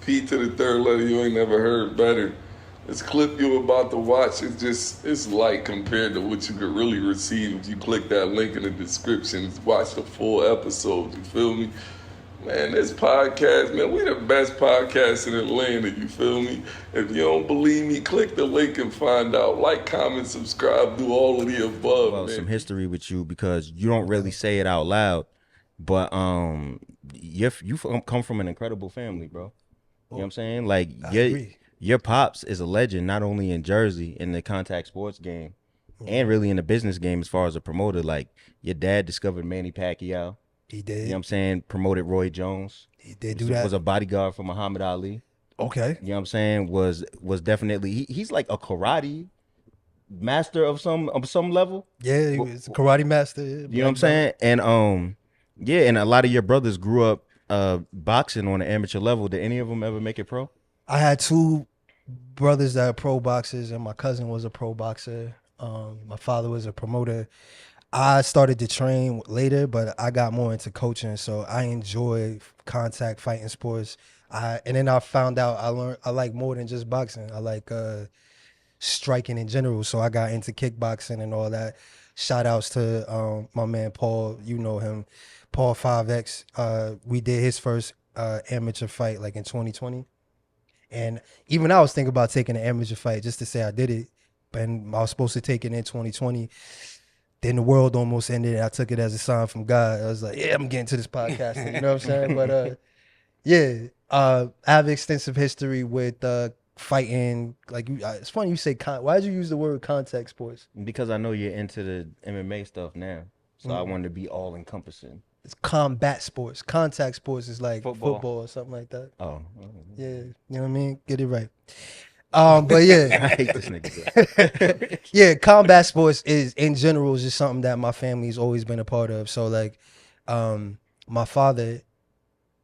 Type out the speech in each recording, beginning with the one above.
P to the third letter, you ain't never heard better. This clip you about to watch is just, it's light compared to what you could really receive if you click that link in the description. Watch the full episode, you feel me? Man, this podcast, man, we the best podcast in Atlanta, you feel me? If you don't believe me, click the link and find out. Like, comment, subscribe, do all of the above, Well, man. some history with you because you don't really say it out loud, but you come from an incredible family, bro. You know what I'm saying? Like your pops is a legend, not only in Jersey in the contact sports game, and really in the business game as far as a promoter. Like your dad discovered Manny Pacquiao. He did. You know what I'm saying? Promoted Roy Jones. He did do that. Was a bodyguard for Muhammad Ali. Okay. You know what I'm saying? Was definitely he's like a karate master of some level. Yeah, he was a karate master. You know what I'm saying? And yeah, and a lot of your brothers grew up boxing on an amateur level. Did any of them ever make it pro? I had two brothers that are pro boxers, and my cousin was a pro boxer. My father was a promoter. I started to train later, but I got more into coaching, so I enjoy contact fighting sports. And then I found out I like more than just boxing. I like striking in general, so I got into kickboxing and all that. Shout outs to my man Paul, you know him, Paul 5X. We did his first amateur fight like in 2020. And even I was thinking about taking an amateur fight just to say I did it. And I was supposed to take it in 2020. Then the world almost ended. I took it as a sign from God. I was like, yeah, I'm getting to this podcasting. You know what I'm saying? But yeah, I have extensive history with fighting. Like, it's funny you say, why did you use the word contact sports? Because I know you're into the MMA stuff now. So I wanted to be all encompassing. It's combat sports. Contact sports is like football or something like that. Oh. Yeah, you know what I mean? Get it right. But yeah, I hate this nigga. yeah, combat sports is in general is just something that my family's always been a part of. So like, my father,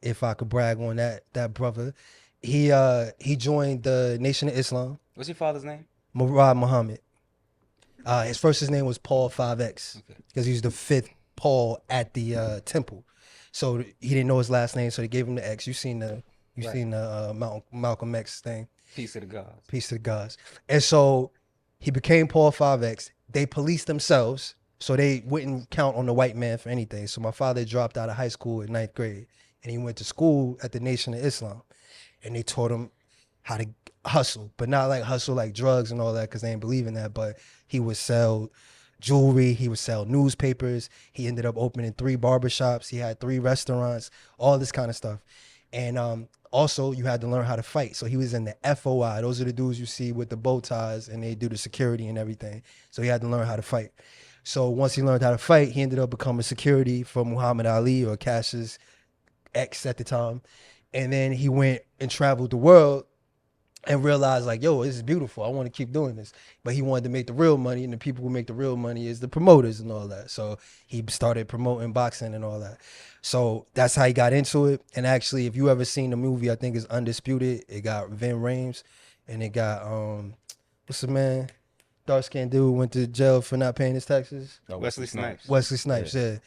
if I could brag on that brother, he joined the Nation of Islam. What's your father's name? Murad Muhammad. His name was Paul 5X because he was the fifth Paul at the temple. So he didn't know his last name, so they gave him the X. You seen the Malcolm X thing. Peace to the gods. Peace to the gods. And so he became Paul 5X. They policed themselves, so they wouldn't count on the white man for anything. So my father dropped out of high school in 9th grade, and he went to school at the Nation of Islam. And they taught him how to hustle, but not like hustle like drugs and all that, because they didn't believe in that. But he would sell jewelry, he would sell newspapers. He ended up opening 3 barbershops. He had 3 restaurants, all this kind of stuff. And also, you had to learn how to fight. So he was in the FOI. Those are the dudes you see with the bow ties, and they do the security and everything. So he had to learn how to fight. So once he learned how to fight, he ended up becoming security for Muhammad Ali, or Cassius X at the time. And then he went and traveled the world and realized like, yo, this is beautiful. I want to keep doing this. But he wanted to make the real money, and the people who make the real money is the promoters and all that. So he started promoting boxing and all that. So that's how he got into it. And actually, if you ever seen the movie, I think it's Undisputed. It got Vin Rames, and it got what's the man? Dark-skinned dude went to jail for not paying his taxes. Oh, Wesley Snipes. Wesley Snipes, yeah.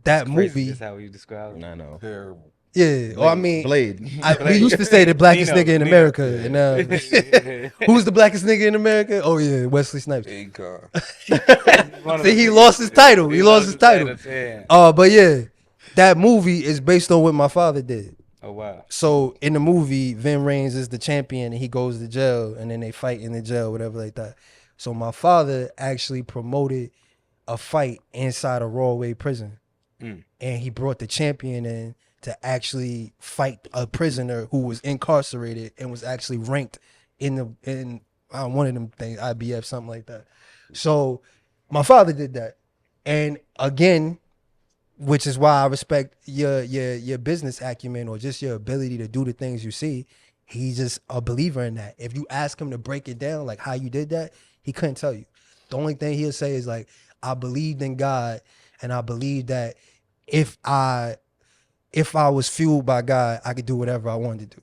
That movie. That's how you describe it. I know. Terrible. Yeah, Blade. or I mean, Blade. We used to say the blackest Nino, nigga in Nino. America, and who's the blackest nigga in America? Oh yeah, Wesley Snipes. Akon. See, he lost his title. He lost his title. Yeah. But yeah, that movie is based on what my father did. Oh wow. So in the movie, Vin Rames is the champion, and he goes to jail, and then they fight in the jail, whatever like that. So my father actually promoted a fight inside a Rawway prison, and he brought the champion in to actually fight a prisoner who was incarcerated and was actually ranked in one of them things, IBF, something like that. So my father did that. And again, which is why I respect your business acumen, or just your ability to do the things you see. He's just a believer in that. If you ask him to break it down, like how you did that, he couldn't tell you. The only thing he'll say is like, I believed in God, and I believed that if I was fueled by God, I could do whatever I wanted to do.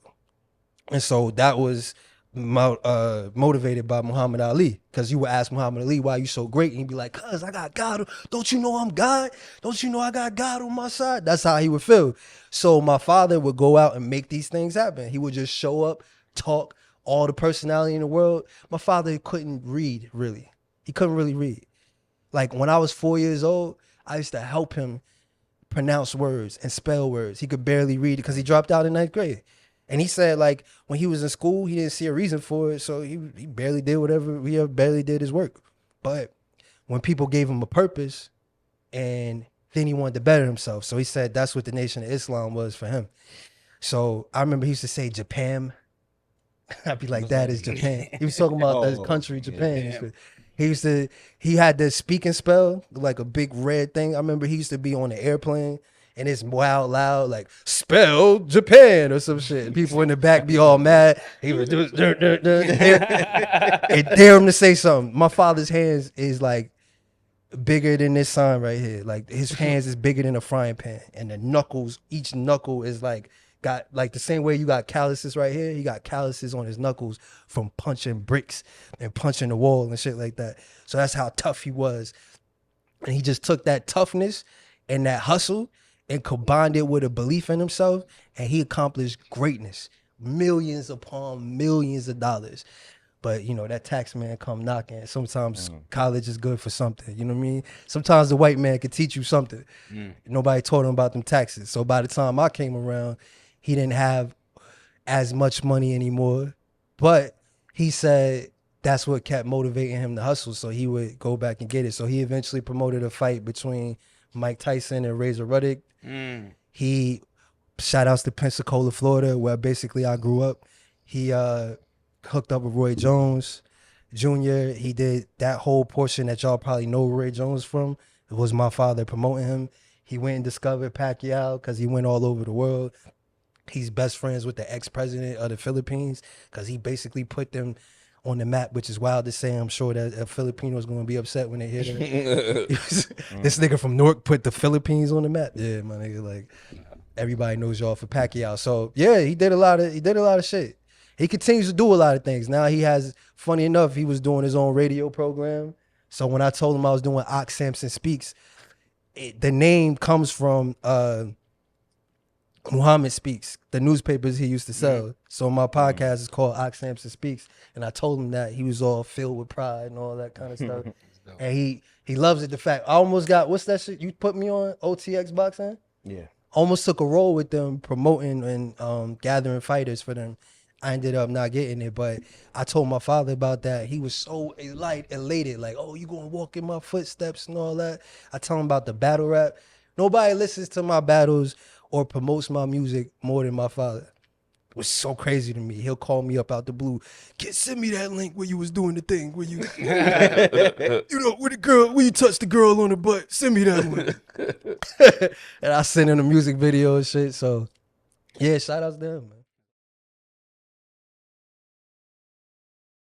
And so that was motivated by Muhammad Ali, because you would ask Muhammad Ali, why you so great? And he'd be like, cuz I got God. Don't you know I'm God? Don't you know I got God on my side? That's how he would feel. So my father would go out and make these things happen. He would just show up, talk, all the personality in the world. My father couldn't read, really. He couldn't really read. Like when I was 4 years old, I used to help him pronounce words and spell words. He could barely read because he dropped out in 9th grade. And he said, like, when he was in school, he didn't see a reason for it, so he barely did whatever, he barely did his work. But when people gave him a purpose, and then he wanted to better himself, so he said that's what the Nation of Islam was for him. So I remember he used to say Japan. I'd be like, that is Japan. He was talking about the country, Japan. Yeah. He had the speak and spell, like a big red thing. I remember he used to be on the airplane, and it's wild loud, like, spell Japan or some shit. And people in the back be all mad. He would do and dare him to say something. My father's hands is like bigger than this sign right here. Like his hands is bigger than a frying pan. And the knuckles, each knuckle is like, got like the same way you got calluses right here. He got calluses on his knuckles from punching bricks and punching the wall and shit like that. So that's how tough he was. And he just took that toughness and that hustle and combined it with a belief in himself, and he accomplished greatness, millions upon millions of dollars. But you know, that tax man come knocking. Sometimes college is good for something, you know what I mean? Sometimes the white man could teach you something. Nobody taught him about them taxes. So by the time I came around, he didn't have as much money anymore. But he said that's what kept motivating him to hustle, so he would go back and get it. So he eventually promoted a fight between Mike Tyson and Razor Ruddock. He, shout outs to Pensacola, Florida, where basically I grew up. He hooked up with Roy Jones Jr. He did that whole portion that y'all probably know Roy Jones from. It was my father promoting him. He went and discovered Pacquiao because he went all over the world. He's best friends with the ex-president of the Philippines because he basically put them on the map, which is wild to say. I'm sure that a Filipino is going to be upset when they hear that. This nigga from Newark put the Philippines on the map. Yeah, my nigga, like everybody knows y'all for Pacquiao. So yeah, he did a lot of shit. He continues to do a lot of things. Now he has, funny enough, he was doing his own radio program. So when I told him I was doing Ox Sampson Speaks, the name comes from Muhammad Speaks, the newspapers he used to sell. So my podcast is called Ox Sampson Speaks, and I told him that. He was all filled with pride and all that kind of stuff. And he loves it. The fact I almost got, what's that shit you put me on, OTX Boxing? Yeah. Almost took a role with them promoting and gathering fighters for them. I ended up not getting it, but I told my father about that. He was so elated, like, oh, you gonna walk in my footsteps and all that. I tell him about the battle rap. Nobody listens to my battles or promotes my music more than my father. It was so crazy to me. He'll call me up out the blue. Send me that link where you was doing the thing, where you, you know, with the girl, where you touched the girl on the butt. Send me that one. And I send him the music video and shit. So, yeah, shout outs to him, man.